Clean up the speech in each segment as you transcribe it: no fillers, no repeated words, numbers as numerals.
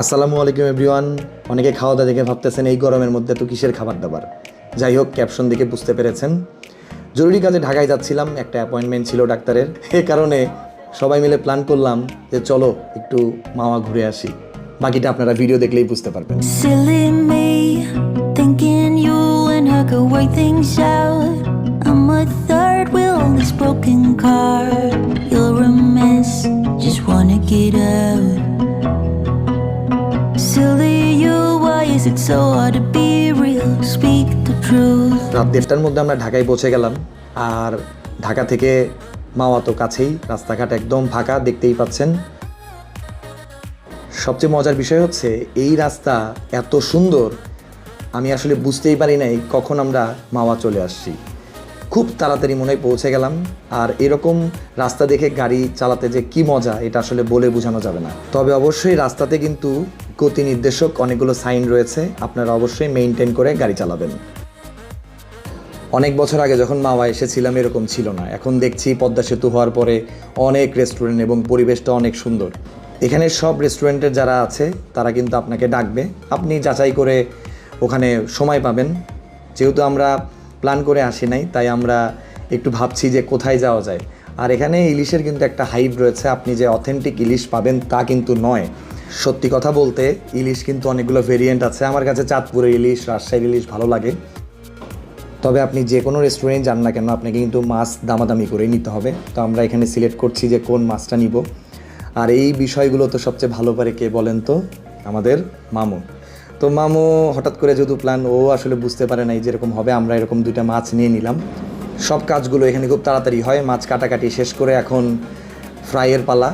আসসালামু আলাইকুম এভরিওয়ান। অনেকে খাওয়া দাওয়া দেখে ভাবতেছেন এই গরমের মধ্যে তো কিসের খাবার দাবার। যাই হোক, ক্যাপশন দেখে বুঝতে পেরেছেন। জরুরি কাজে ঢাকায় যাচ্ছিলাম, একটা অ্যাপয়েন্টমেন্ট ছিল ডাক্তারের। এ কারণে সবাই মিলে প্ল্যান করলাম যে চলো একটু মাওয়া ঘুরে আসি। বাকিটা আপনারা ভিডিও দেখলেই বুঝতে পারবেন। Silly me, thinking you and her could work things out. I'm a third wheel on this broken car. You're a mess, just wanna get out. Silly you, why is it so hard to be real? Speak the truth. রাত 1:30টার মধ্যে আমরা ঢাকায় পৌঁছে গেলাম। আর ঢাকা থেকে মাওয়া তো কাছেই, রাস্তাঘাট একদম ফাঁকা, দেখতেই পাচ্ছেন। সবচেয়ে মজার বিষয় হচ্ছে এই রাস্তা এত সুন্দর, আমি আসলে বুঝতেই পারি নাই কখন আমরা মাওয়া চলে আসছি। খুব তাড়াতাড়ি মনে হয় পৌঁছে গেলাম। আর এরকম রাস্তা দেখে গাড়ি চালাতে যে কি মজা, এটা আসলে বলে বোঝানো যাবে না। তবে অবশ্যই রাস্তাতে কিন্তু গতি নির্দেশক অনেকগুলো সাইন রয়েছে, আপনারা অবশ্যই মেইনটেইন করে গাড়ি চালাবেন। অনেক বছর আগে যখন মাওয়া এসেছিলাম এরকম ছিল না। এখন দেখছি পদ্মা সেতু হওয়ার পরে অনেক রেস্টুরেন্ট এবং পরিবেশটা অনেক সুন্দর। এখানে সব রেস্টুরেন্টের যারা আছে তারা কিন্তু আপনাকে ডাকবে, আপনি যাচাই করে ওখানে সময় পাবেন। যেহেতু আমরা প্ল্যান করে আসি নাই, তাই আমরা একটু ভাবছি যে কোথায় যাওয়া যায়। আর এখানে ইলিশের কিন্তু একটা হাইপ রয়েছে, আপনি যে অথেন্টিক ইলিশ পাবেন তা কিন্তু নয়। সত্যি কথা বলতে ইলিশ কিন্তু অনেকগুলো ভেরিয়েন্ট আছে। আমার কাছে চাঁদপুরের ইলিশ, রাজশাহীর ইলিশ ভালো লাগে। তবে আপনি যে কোনো রেস্টুরেন্ট যান না কেন, আপনাকে কিন্তু মাছ দামাদামি করেই নিতে হবে। তো আমরা এখানে সিলেক্ট করছি যে কোন মাছটা নিব। আর এই বিষয়গুলো তো সবচেয়ে ভালো পারে কে বলেন তো? আমাদের মামু। তো মামু হঠাৎ করে যেহেতু প্ল্যান, ও আসলে বুঝতে পারে নাই যেরকম হবে, আমরা এরকম 2টা মাছ নিয়ে নিলাম। সব কাজগুলো এখানে খুব তাড়াতাড়ি হয়। মাছ কাটাকাটি শেষ করে এখন ফ্রাইয়ের পালা।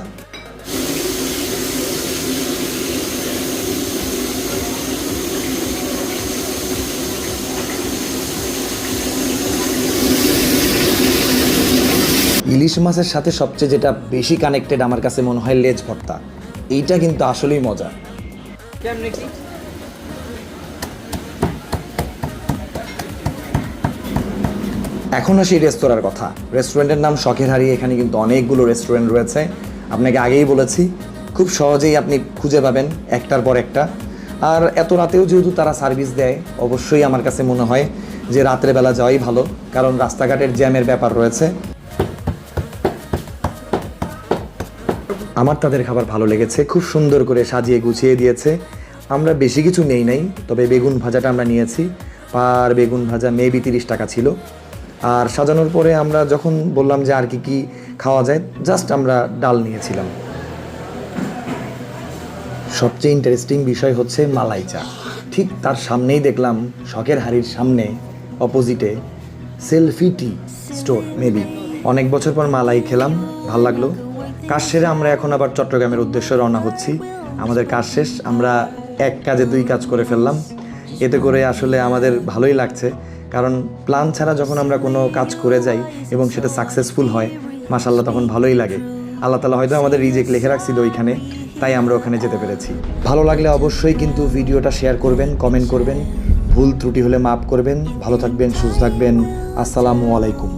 ইলিশ মাছের সাথে সবচেয়ে যেটা বেশি কানেক্টেড আমার কাছে মনে হয় লেজ ভর্তা। এইটা কিন্তু আসলেই মজা। এখন আসি রেস্তোরাঁর কথা। রেস্টুরেন্টের নাম শখের হাড়ি। এখানে কিন্তু অনেকগুলো রেস্টুরেন্ট রয়েছে, আপনাকে আগেই বলেছি। খুব সহজেই আপনি খুঁজে পাবেন একটার পর একটা। আর এত রাতেও যেহেতু তারা সার্ভিস দেয়, অবশ্যই আমার কাছে মনে হয় যে রাত্রে বেলা যাওয়াই ভালো, কারণ রাস্তাঘাটের জ্যামের ব্যাপার রয়েছে। আমার তাদের খাবার ভালো লেগেছে, খুব সুন্দর করে সাজিয়ে গুছিয়ে দিয়েছে। আমরা বেশি কিছু নেই নাই, তবে বেগুন ভাজাটা আমরা নিয়েছি। আর বেগুন ভাজা মেবি 30 টাকা ছিল। আর সাজানোর পরে আমরা যখন বললাম যে আর কি কি খাওয়া যায়, জাস্ট আমরা ডাল নিয়েছিলাম। সবচেয়ে ইন্টারেস্টিং বিষয় হচ্ছে মালাই চা। ঠিক তার সামনেই দেখলাম, শখের হাড়ির সামনে অপোজিটে সেলফি টি স্টোর মেবি। অনেক বছর পর মালাই খেলাম, ভাল লাগলো। কাজ সেরে আমরা এখন আবার চট্টগ্রামের উদ্দেশ্যে রওনা হচ্ছি। আমাদের কাজ শেষ, আমরা এক কাজে 2 কাজ করে ফেললাম। এতে করে আসলে আমাদের ভালোই লাগছে, কারণ প্ল্যান ছাড়া যখন আমরা কোনো কাজ করে যাই এবং সেটা সাকসেসফুল হয়, মাশাআল্লাহ তখন ভালোই লাগে। আল্লাহ তাআলা হয়তো আমাদের রিজিক লিখে রাখছিল ওইখানে, তাই আমরা ওখানে যেতে পেরেছি। ভালো লাগলে অবশ্যই কিন্তু ভিডিওটা শেয়ার করবেন, কমেন্ট করবেন, ভুল ত্রুটি হলে মাফ করবেন। ভালো থাকবেন, সুস্থ থাকবেন। আসসালামু আলাইকুম।